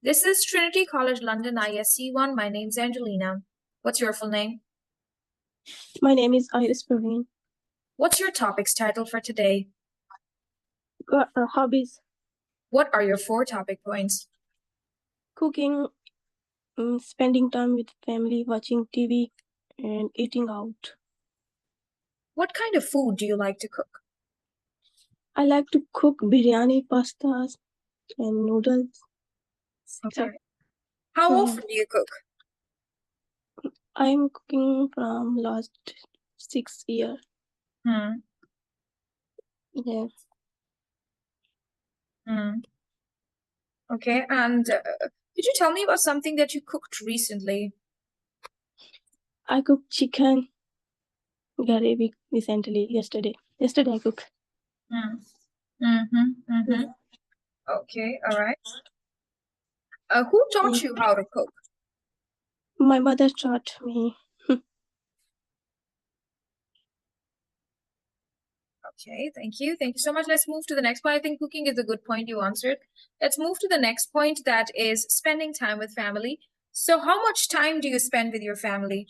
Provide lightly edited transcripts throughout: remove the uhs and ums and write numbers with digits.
This is Trinity College London ISE-1. My name's Angelina. What's your full name? My name is ISE-1. What's your topic's title for today? Hobbies: What are your 4 topic points? cooking, spending time with family, watching TV, and eating out. What kind of food do you like to cook? I like to cook biryani, pastas, and noodles. Okay. How Yeah. often do you cook? I'm cooking from last 6 years. Yeah. Okay, and could you tell me about something that you cooked recently? I cooked chicken gravy recently, yesterday. Yesterday I cooked. Yeah. Okay, all right. Who taught you how to cook? My mother taught me. Okay, thank you. Thank you so much. Let's move to the next point. I think cooking is a good point you answered. Let's move to the next point, that is spending time with family. So how much time do you spend with your family?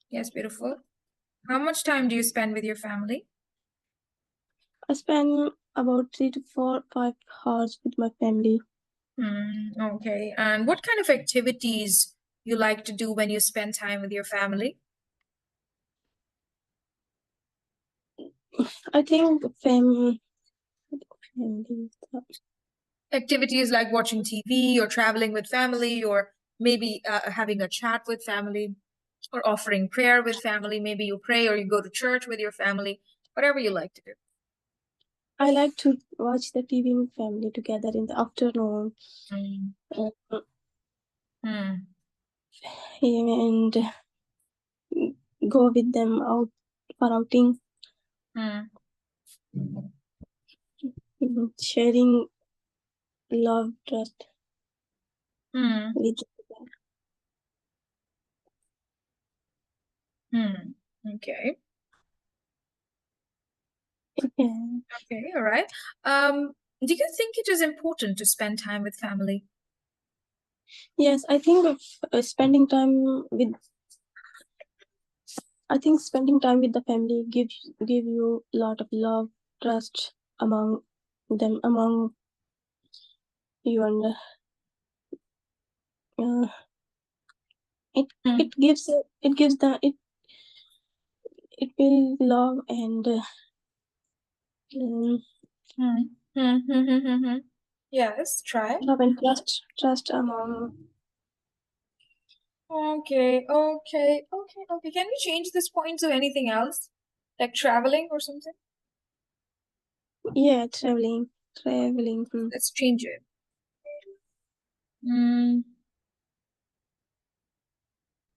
Yes, beautiful. How much time do you spend with your family? I spend about 3 to 5 hours with my family. Okay. And what kind of activities you like to do when you spend time with your family? I think family. Activities like watching TV or traveling with family, or maybe having a chat with family, or offering prayer with family. Maybe you pray or you go to church with your family, whatever you like to do. I like to watch the TV with family together in the afternoon. And go with them out for outing. Sharing love, trust with them. Okay. Yeah. Okay, all right. Do you think it is important to spend time with family? Yes, I think spending time with the family gives you a lot of love, trust among them, among you, and it gives love and Yes, try. love and trust among. Okay. Can we change this point to anything else, like traveling or something? Yeah, traveling. Let's change it.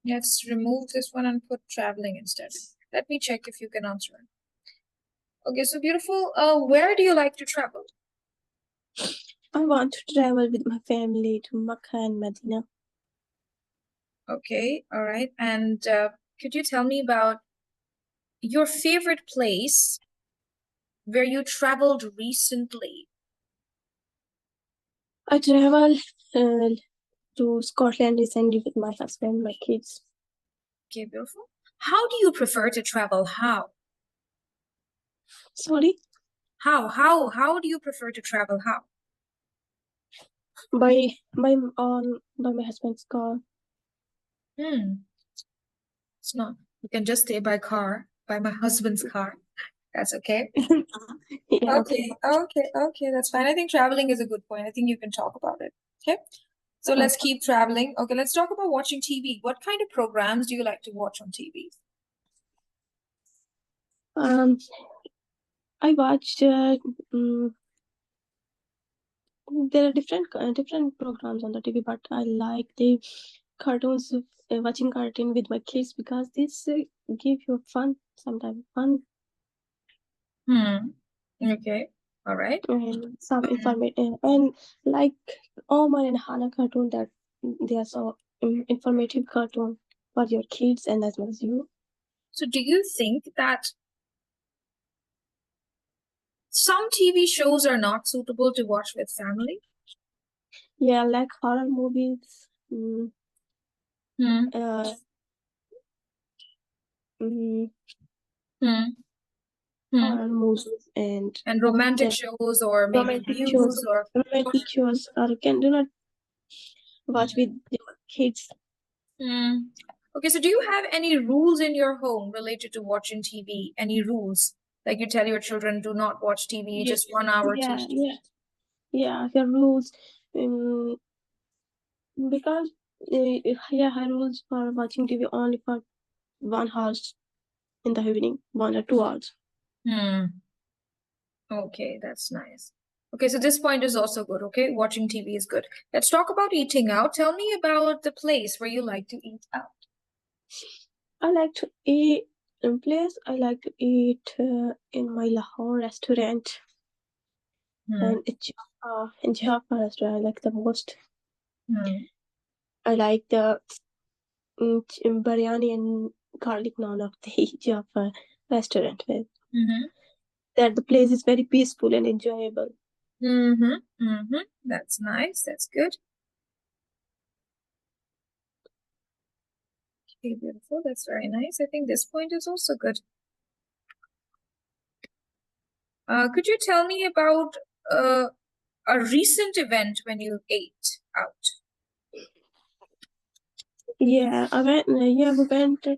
Let's remove this one and put traveling instead. Let me check if you can answer it. Okay, so beautiful. Where do you like to travel? I want to travel with my family to Makkah and Medina. Okay, all right. And could you tell me about your favorite place where you traveled recently? I traveled to Scotland recently with my husband, my kids. Okay, beautiful. How do you prefer to travel? How? Sorry? How do you prefer to travel? How? By my husband's car. It's not. You can just stay by car, by my husband's car. That's okay. Yeah, Okay, that's fine. I think traveling is a good point. I think you can talk about it. Okay. So let's keep traveling. Okay, let's talk about watching TV. What kind of programs do you like to watch on TV? I watched. There are different programs on the TV, but I like the cartoons. Watching cartoon with my kids because this give you fun sometimes. Fun. Okay. All right. And some informative, and like Omar and Hannah cartoon, that they are so informative cartoon for your kids and as well as you. So do you think that Some TV shows are not suitable to watch with family. Yeah, like horror movies. Hmm. Uh, mm, Hmm. Hmm. Horror movies and romantic shows, or maybe romantic news, shows. or Romantic shows are can do not watch with your kids. Okay, so do you have any rules in your home related to watching TV? Any rules? Like you tell your children, do not watch TV, just 1 hour Yeah, TV. yeah. The rules, because yeah, rules for watching TV only for 1 hour in the evening, 1 or 2 hours. Okay, that's nice. Okay, so this point is also good. Okay, watching TV is good. Let's talk about eating out. Tell me about the place where you like to eat out. I like to eat in place. I like to eat in my Lahore restaurant and in Jaffa restaurant. I like the most. I like the biryani and garlic naan of the Jaffa restaurant. That the place is very peaceful and enjoyable. That's nice. That's good. Okay, beautiful. That's very nice. I think this point is also good. Could you tell me about a recent event when you ate out? Yeah, we went to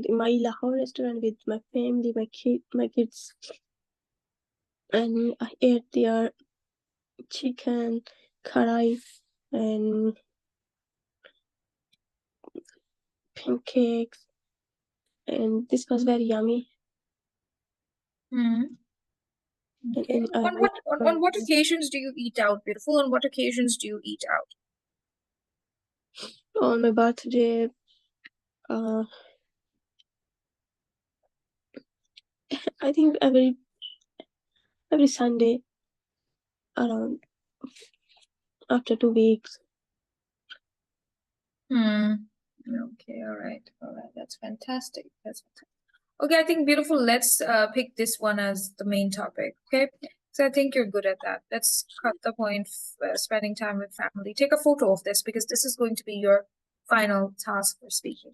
my Lahore restaurant with my family, my kids, and I ate their chicken, curry, and pancakes, and this was very yummy. Okay. And On what occasions do you eat out, beautiful? On what occasions do you eat out? on my birthday, I think every Sunday around after 2 weeks. Okay, all right. That's fantastic. Okay, I think beautiful. Let's pick this one as the main topic. Okay, so I think you're good at that. Let's cut the point. Spending time with family. Take a photo of this because this is going to be your final task for speaking.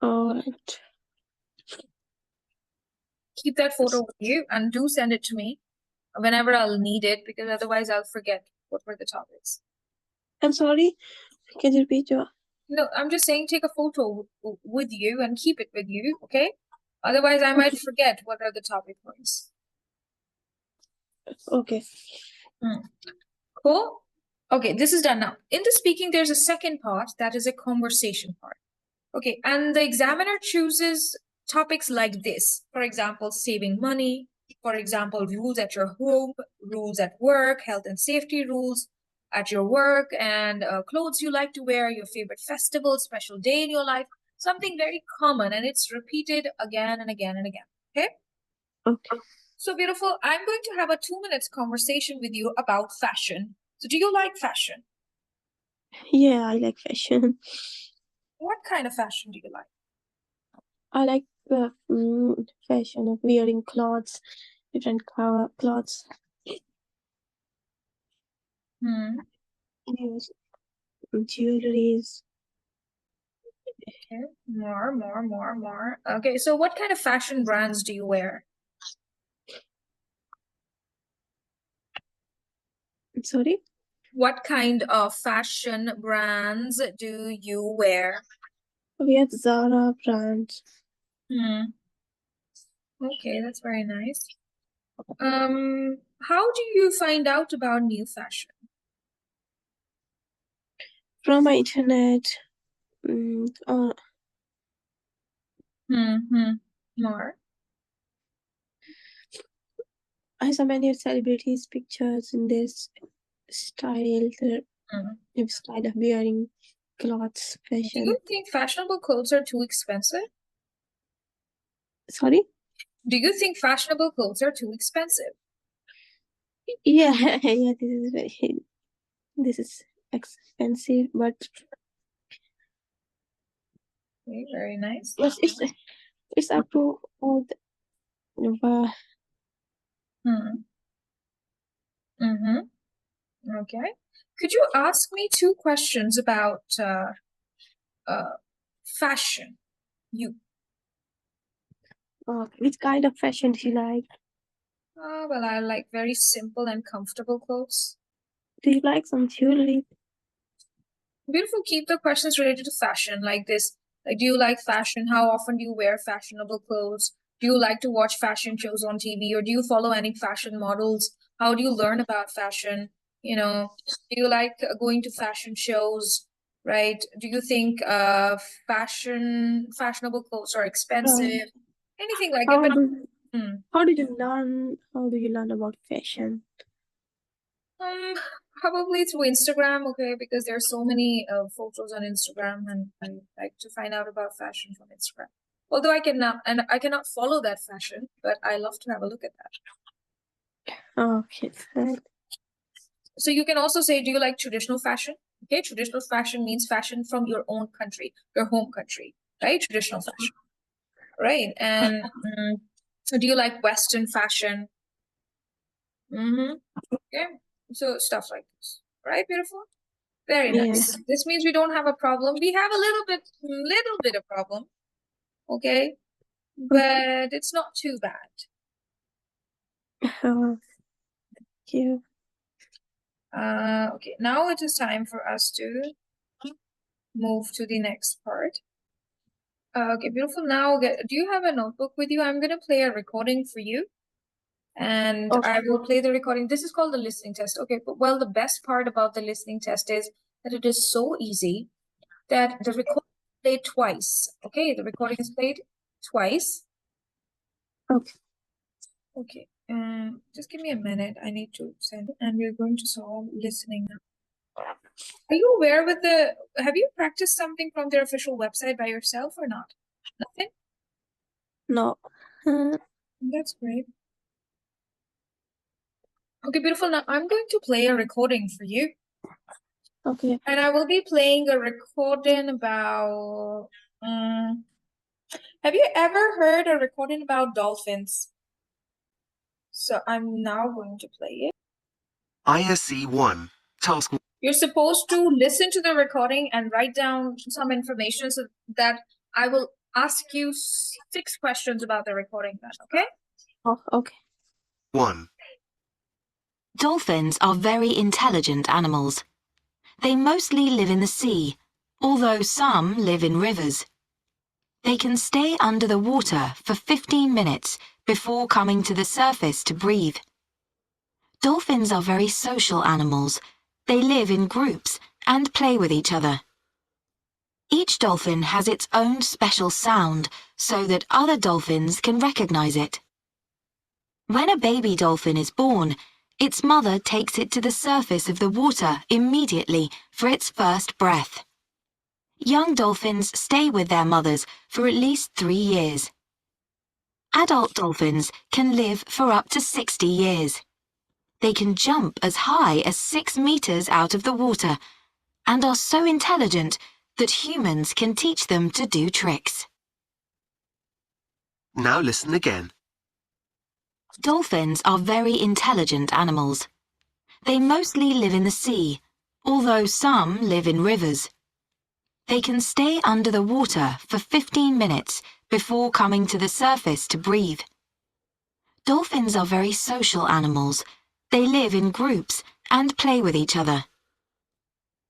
All right. Keep that photo with you and do send it to me whenever I'll need it, because otherwise I'll forget what were the topics. I'm sorry. Can you repeat your? No, I'm just saying take a photo with you and keep it with you, okay? Otherwise, I might forget what are the topic points. Okay. Cool. Okay, this is done now. In the speaking, there's a second part that is a conversation part. Okay, and the examiner chooses topics like this. For example, saving money. For example, rules at your home, rules at work, health and safety rules at your work, and clothes you like to wear, your favorite festival, special day in your life. Something very common, and it's repeated again and again and again. Okay? Okay. So beautiful. I'm going to have a 2 minutes conversation with you about fashion. So do you like fashion? Yeah, I like fashion. What kind of fashion do you like? I like fashion of wearing clothes, different clothes. Yes, jewelries. Okay, more. Okay, so what kind of fashion brands do you wear? Sorry? What kind of fashion brands do you wear? We have Zara brands. Okay, that's very nice. How do you find out about new fashion? From my internet. More. I saw many celebrities' pictures in this style, style of wearing clothes, fashion. Do you think fashionable clothes are too expensive? Sorry? Do you think fashionable clothes are too expensive? Yeah, yeah, this is expensive, but Okay, very nice. it's up to all the, Okay. Could you ask me 2 questions about fashion? Which kind of fashion do you like? Well, I like very simple and comfortable clothes. Do you like some jewelry? Beautiful. Keep the questions related to fashion like this. Like, do you like fashion? How often do you wear fashionable clothes? Do you like to watch fashion shows on TV, or do you follow any fashion models? How do you learn about fashion? Do you like going to fashion shows, right? Do you think fashionable clothes are expensive? Anything like it, but how do you learn about fashion? Probably through Instagram, okay, because there are so many photos on Instagram, and I like to find out about fashion from Instagram. Although I cannot follow that fashion, but I love to have a look at that. Okay. So you can also say, do you like traditional fashion? Okay, traditional fashion means fashion from your own country, your home country, right? Traditional fashion, right? And so do you like Western fashion? Okay, so stuff like this, right? Beautiful. Very nice. This means we don't have a problem. We have a little bit of problem, okay? But it's not too bad. Thank you. Okay, now it is time for us to move to the next part. Okay, beautiful. Now, do you have a notebook with you? I'm going to play a recording for you. And I will play the recording. This is called the listening test. Okay, but well, the best part about the listening test is that it is so easy that the recording is played twice. Okay, the recording is played twice. Okay. Okay. Just give me a minute. I need to send, and we're going to solve listening now. Are you aware have you practiced something from their official website by yourself or not? Nothing? No. That's great. Okay, beautiful. Now I'm going to play a recording for you. Okay. And I will be playing a recording about, have you ever heard a recording about dolphins? So I'm now going to play it. ISE-1, task. You're supposed to listen to the recording and write down some information so that I will ask you 6 questions about the recording then, okay? Oh, okay. 1. Dolphins are very intelligent animals. They mostly live in the sea, although some live in rivers. They can stay under the water for 15 minutes before coming to the surface to breathe. Dolphins are very social animals. They live in groups and play with each other. Each dolphin has its own special sound so that other dolphins can recognize it. When a baby dolphin is born, its mother takes it to the surface of the water immediately for its first breath. Young dolphins stay with their mothers for at least 3 years. Adult dolphins can live for up to 60 years. They can jump as high as 6 meters out of the water and are so intelligent that humans can teach them to do tricks. Now listen again. Dolphins are very intelligent animals. They mostly live in the sea, although some live in rivers. They can stay under the water for 15 minutes before coming to the surface to breathe. Dolphins are very social animals. They live in groups and play with each other.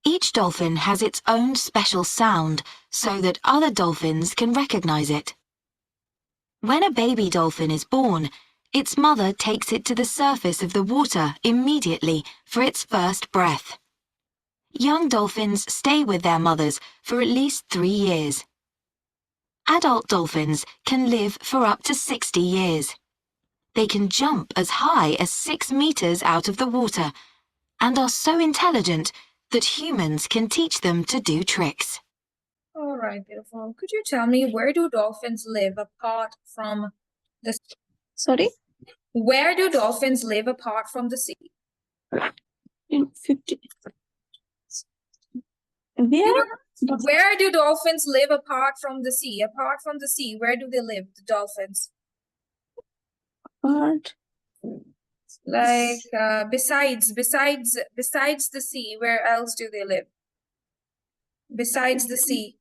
Each dolphin has its own special sound so that other dolphins can recognize it. When a baby dolphin is born, its mother takes it to the surface of the water immediately for its first breath. Young dolphins stay with their mothers for at least 3 years. Adult dolphins can live for up to 60 years. They can jump as high as 6 meters out of the water and are so intelligent that humans can teach them to do tricks. All right, beautiful. Could you tell me, where do dolphins live apart from the sea? Sorry? Where do dolphins live apart from the sea? In 50. Where do dolphins live apart from the sea? Apart from the sea, where do they live, the dolphins? Apart Like besides the sea, where else do they live? Besides the sea.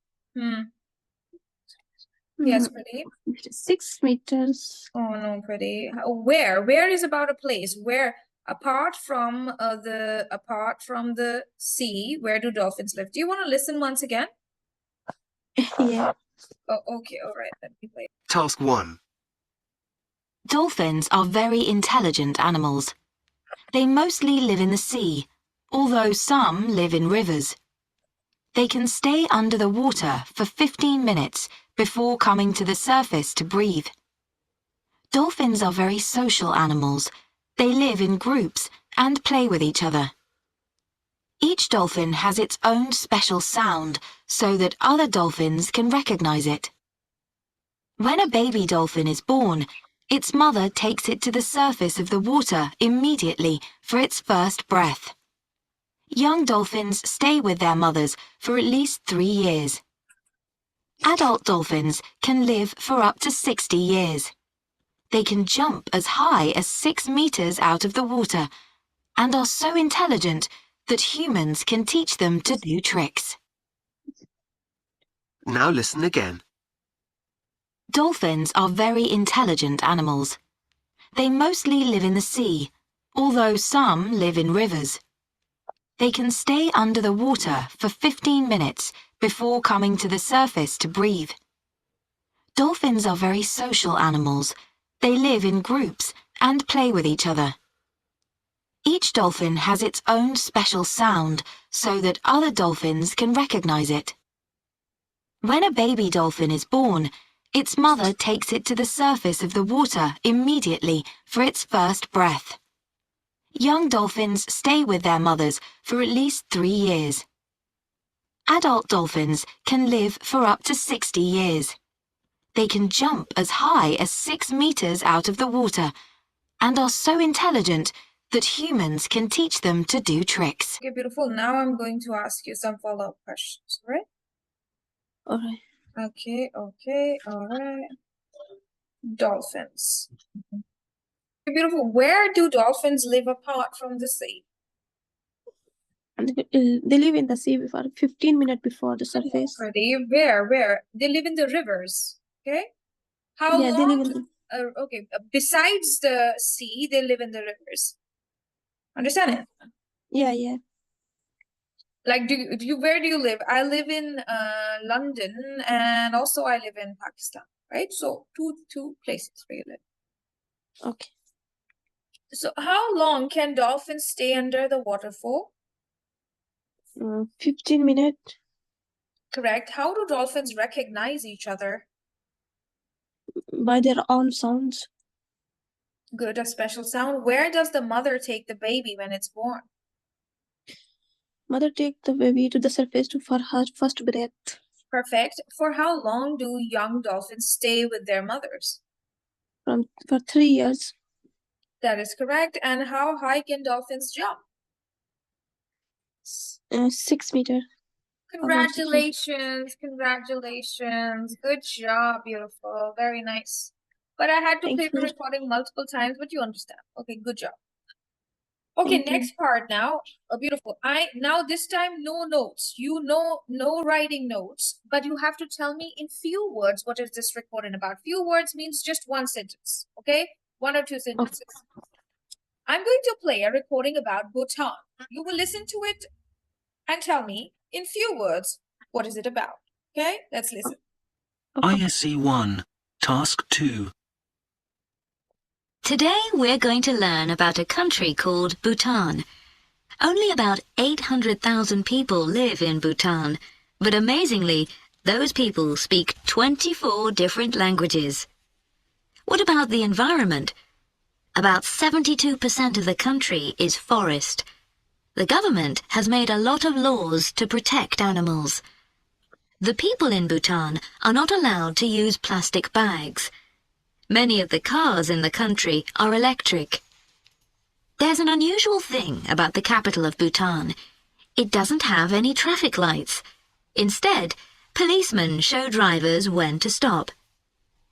Yes, Pradeep. 6 meters. Oh no, Pradeep. Where is about a place where apart from the sea, where do dolphins live? Do you want to listen once again? Yeah. Oh, okay, all right. Let me play. Task 1. Dolphins are very intelligent animals. They mostly live in the sea, although some live in rivers. They can stay under the water for 15 minutes before coming to the surface to breathe. Dolphins are very social animals. They live in groups and play with each other. Each dolphin has its own special sound so that other dolphins can recognize it. When a baby dolphin is born, its mother takes it to the surface of the water immediately for its first breath. Young dolphins stay with their mothers for at least 3 years. Adult dolphins can live for up to 60 years. They can jump as high as 6 meters out of the water and are so intelligent that humans can teach them to do tricks. Now listen again. Dolphins are very intelligent animals. They mostly live in the sea, although some live in rivers. They can stay under the water for 15 minutes before coming to the surface to breathe. Dolphins are very social animals. They live in groups and play with each other. Each dolphin has its own special sound so that other dolphins can recognize it. When a baby dolphin is born, its mother takes it to the surface of the water immediately for its first breath. Young dolphins stay with their mothers for at least 3 years. Adult dolphins can live for up to 60 years. They can jump as high as 6 meters out of the water and are so intelligent that humans can teach them to do tricks. Okay, beautiful. Now I'm going to ask you some follow-up questions, all right? All right. Okay, all right. Dolphins. Beautiful. Where do dolphins live apart from the sea? And they live in the sea for 15 minutes before the surface. Pradeep, where? They live in the rivers, okay? How Yeah, they live long? in the... Okay, besides the sea, they live in the rivers. Understand it? Yeah. Like, where do you live? I live in London, and also I live in Pakistan, right? So two places where you live. Okay. So how long can dolphins stay under the water for? 15 minutes. Correct. How do dolphins recognize each other? By their own sounds. Good, a special sound. Where does the mother take the baby when it's born? Mother takes the baby to the surface for her first breath. Perfect. For how long do young dolphins stay with their mothers? For 3 years. That is correct. And how high can dolphins jump? 6 meters. Congratulations. Good job. Beautiful. Very nice. But I had to Thank play the you. recording multiple times, but you understand. Okay, good job. Okay, Thank you. next part now. Beautiful. Now this time no notes. No writing notes, but you have to tell me in few words what is this recording about. Few words means just one sentence. Okay, 1 or 2 sentences. Okay. I'm going to play a recording about Bhutan. You will listen to it and tell me in few words what is it about. Okay, let's listen. Okay. ISE-1, Task 2. Today we're going to learn about a country called Bhutan. Only about 800,000 people live in Bhutan, but amazingly, those people speak 24 different languages. What about the environment? About 72% of the country is forest. The government has made a lot of laws to protect animals. The people in Bhutan are not allowed to use plastic bags. Many of the cars in the country are electric. There's an unusual thing about the capital of Bhutan. It doesn't have any traffic lights. Instead, policemen show drivers when to stop.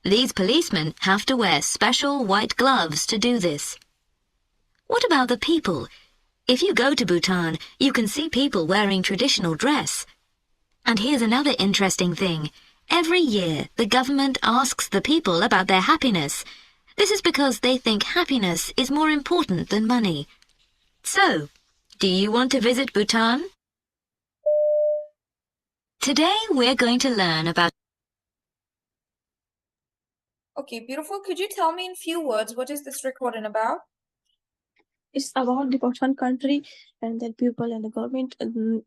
These policemen have to wear special white gloves to do this. What about the people? If you go to Bhutan, you can see people wearing traditional dress. And here's another interesting thing. Every year, the government asks the people about their happiness. This is because they think happiness is more important than money. So, do you want to visit Bhutan? Today, we're going to learn about... Okay, beautiful. Could you tell me in few words, what is this recording about? It's about the Bhutan country and their people and the government. The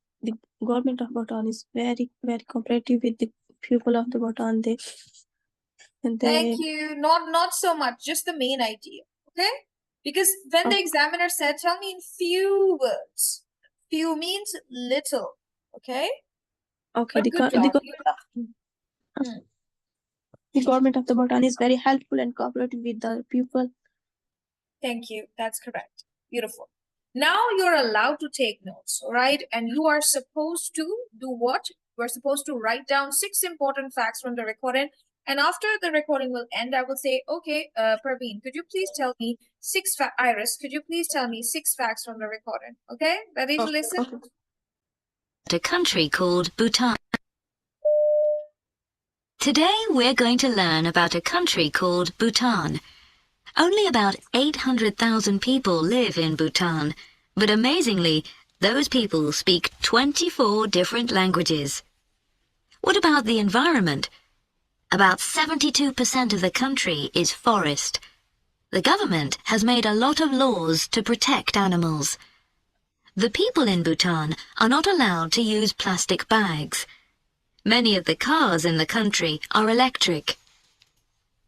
government of Bhutan is very, very cooperative with the people of the Bhutan. Thank you. Not so much, just the main idea. Okay? Because when the examiner said, tell me in few words. Few means little. Okay? Okay, But good job. The government of the Bhutan is very helpful and cooperative with the people. Thank you. That's correct. Beautiful. Now you're allowed to take notes, all right? And you are supposed to do what? We're supposed to write down 6 important facts from the recording. And after the recording will end, I will say, okay, Praveen, could you please tell me 6 facts? Iris, could you please tell me 6 facts from the recording? Okay? Ready to listen? Okay. a country called Bhutan. Today we're going to learn about a country called Bhutan. Only about 800,000 people live in Bhutan, but amazingly, those people speak 24 different languages. What about the environment? About 72% of the country is forest. The government has made a lot of laws to protect animals. The people in Bhutan are not allowed to use plastic bags. Many of the cars in the country are electric.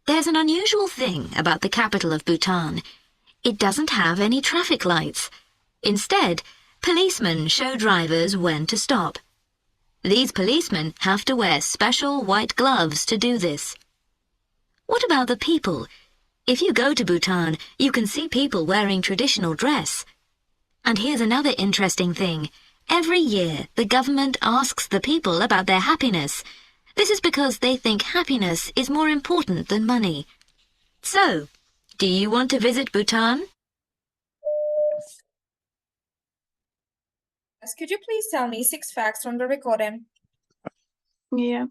There's an unusual thing about the capital of Bhutan. It doesn't have any traffic lights. Instead, policemen show drivers when to stop. These policemen have to wear special white gloves to do this. What about the people? If you go to Bhutan, you can see people wearing traditional dress. And here's another interesting thing. Every year, the government asks the people about their happiness. This is because they think happiness is more important than money. So, do you want to visit Bhutan? Could you please tell me 6 facts from the recording? Yeah.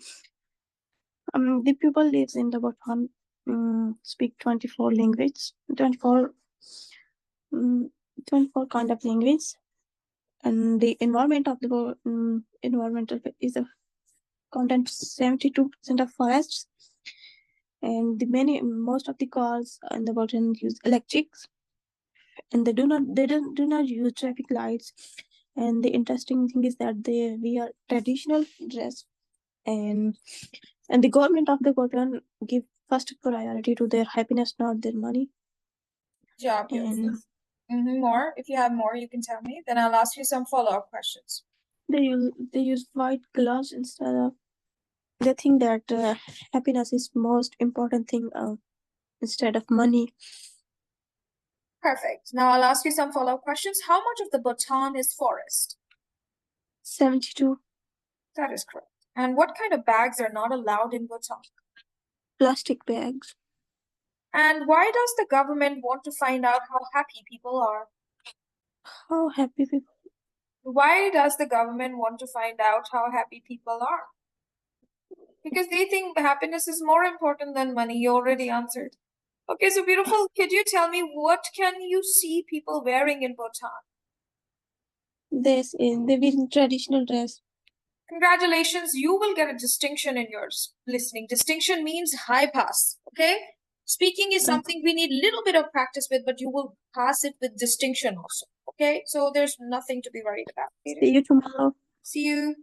The people lives in the Bhutan speak 24 languages, 24 kind of language, and the environment of the environmental is a content 72% of forests, and most of the cars in the Bhutan use electrics, and they do not use traffic lights. And the interesting thing is that they wear traditional dress, and the government of the Bhutan give first priority to their happiness, not their money. Good job. More. If you have more, you can tell me. Then I'll ask you some follow-up questions. They use white gloves instead of. They think that happiness is most important thing instead of money. Perfect. Now I'll ask you some follow-up questions. How much of the Bhutan is forest? 72. That is correct. And what kind of bags are not allowed in Bhutan? Plastic bags. And why does the government want to find out how happy people are? How happy people? Why does the government want to find out how happy people are? Because they think happiness is more important than money. You already answered. Okay, so beautiful. Could you tell me what can you see people wearing in Bhutan? They wear traditional dress. Congratulations, you will get a distinction in yours. Listening. Distinction means high pass. Okay? Speaking is something we need a little bit of practice with, but you will pass it with distinction also. Okay? So there's nothing to be worried about. See you tomorrow. See you.